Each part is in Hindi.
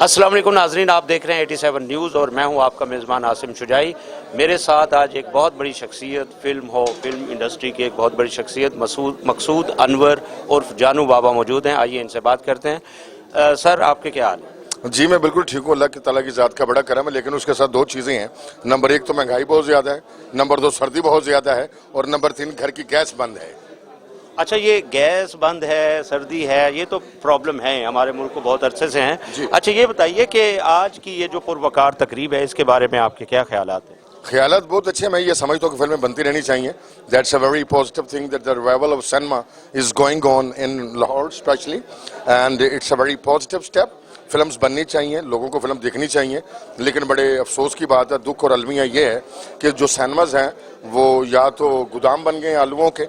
अस्सलाम वालेकुम नाज़रीन, आप देख रहे हैं 87 न्यूज़ और मैं हूं आपका मेज़बान आसिम शुजाई। मेरे साथ आज एक बहुत बड़ी शख्सियत, फिल्म इंडस्ट्री की एक बहुत बड़ी शख्सियत मकसूद अनवर और जानू बाबा मौजूद हैं। आइए इनसे बात करते हैं। सर, आपके क्या हाल है? जी मैं बिल्कुल ठीक हूँ, अल्लाह की ताला की ज़ात का बड़ा करम है। लेकिन उसके साथ दो चीज़ें हैं। नंबर एक तो महंगाई बहुत ज़्यादा है, नंबर दो सर्दी बहुत ज़्यादा है, और नंबर तीन घर की गैस बंद है। अच्छा, ये गैस बंद है, सर्दी है, ये तो प्रॉब्लम है हमारे मुल्क को बहुत अरसे से हैं। अच्छा, ये बताइए कि आज की ये जो पुरवकार तकरीब है, इसके बारे में आपके क्या ख्यालात हैं? ख्यालात बहुत अच्छे हैं। मैं ये समझता हूँ कि फिल्में बनती रहनी चाहिए। That's a very positive thing that the revival of cinema is going on in Lahore specially, and it's a very positive step. Films बननी चाहिए, लोगों को फिल्म देखनी चाहिए। लेकिन बड़े अफसोस की बात है, दुख और अलमिया ये है कि जो सिनेमाज हैं वो या तो गोदाम बन गए हैं आलुओं के,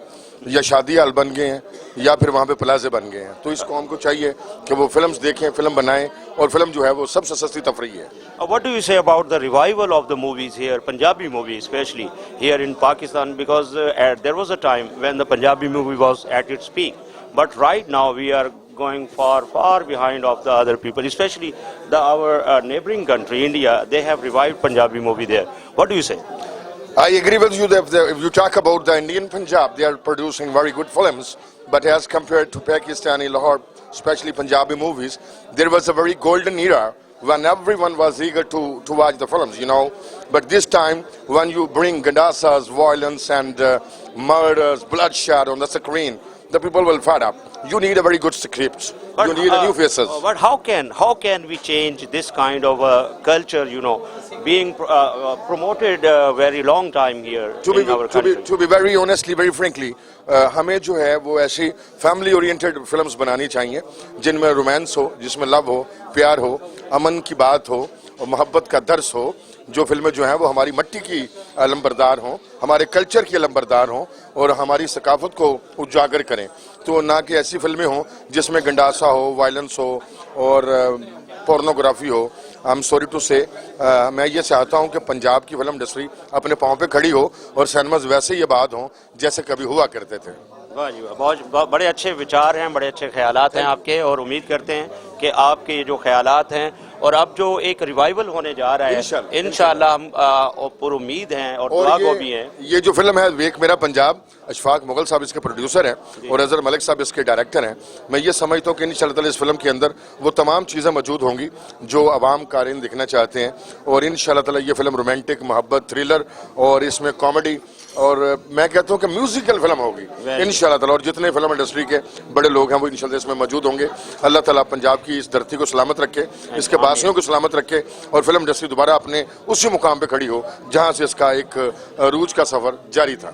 या शादी हाल बन गए हैं, या फिर वहाँ पे प्लाजे बन गए हैं। तो इस कौम को चाहिए कि वो फिल्म्स देखें, फिल्म बनाएं, और फिल्म जो है वो सबसे सस्ती तफरीह है। What do you say about the revival of the movies here, Punjabi movies, especially here in Pakistan? Because there was a time when the Punjabi movie was at its peak, but right now we are going far behind of the other people, especially our neighboring country, India. They have revived Punjabi movie there. What do you say? I agree with you that if you talk about the Indian Punjab, they are producing very good films. But as compared to Pakistani Lahore, especially Punjabi movies, there was a very golden era when everyone was eager to watch the films, you know. But this time, when you bring gandasas, violence, and murders, bloodshed on the screen, the people will fed up. You need a very good script. You need a new faces. But how can we change this kind of culture? You know, being promoted very long time here in our country. To be very honestly, very frankly, हमें जो है वो ऐसी फैमिली ओरिएंटेड फिल्म्स बनानी चाहिए जिनमें रोमांस हो, जिसमें लव हो, प्यार हो, अमन की बात हो और मोहब्बत का दर्स हो। जो फिल्में जो हैं वो हमारी मट्टी की लंबरदार हों, हमारे कल्चर की लंबरदार हों और हमारी सकाफत को उजागर करें। तो ना कि ऐसी फिल्में हों जिसमें गंडासा हो, वायलेंस हो और पोर्नोग्राफी हो। आई एम सॉरी टू से, मैं ये चाहता हूँ कि पंजाब की फिल्म इंडस्ट्री अपने पाँव पे खड़ी हो और सिनेमाज वैसे ही आबाद हों जैसे कभी हुआ करते थे। वाह जी वाह, बहुत बड़े अच्छे विचार हैं, बड़े अच्छे ख्यालात हैं आपके, और उम्मीद करते हैं कि आपके जो ख्यालात हैं और अब जो एक रिवाइवल होने जा रहा है, इंशाल्लाह हम पूरी उम्मीद हैं और दुआ को भी हैं। ये जो फिल्म है एक मेरा पंजाब, अशफाक मुगल साहब इसके प्रोड्यूसर हैं और अजहर मलिक साहब इसके डायरेक्टर हैं। मैं ये समझता हूँ कि इंशाल्लाह इस फिल्म के अंदर वो तमाम चीज़ें मौजूद होंगी जो अवाम कारीन दिखना चाहते हैं। और इंशाल्लाह ये फिल्म रोमांटिक, मोहब्बत, थ्रिलर और इसमें कॉमेडी और मैं कहता हूँ कि म्यूजिकल फिल्म होगी इंशाल्लाह। और जितने फिल्म इंडस्ट्री के बड़े लोग हैं वो इंशाल्लाह इसमें मौजूद होंगे। अल्लाह ताला पंजाब की इस धरती को सलामत रखे, इसके वासियों को सलामत रखे और फिल्म इंडस्ट्री दोबारा अपने उसी मुकाम पे खड़ी हो जहाँ से इसका एक अरूज का सफ़र जारी था।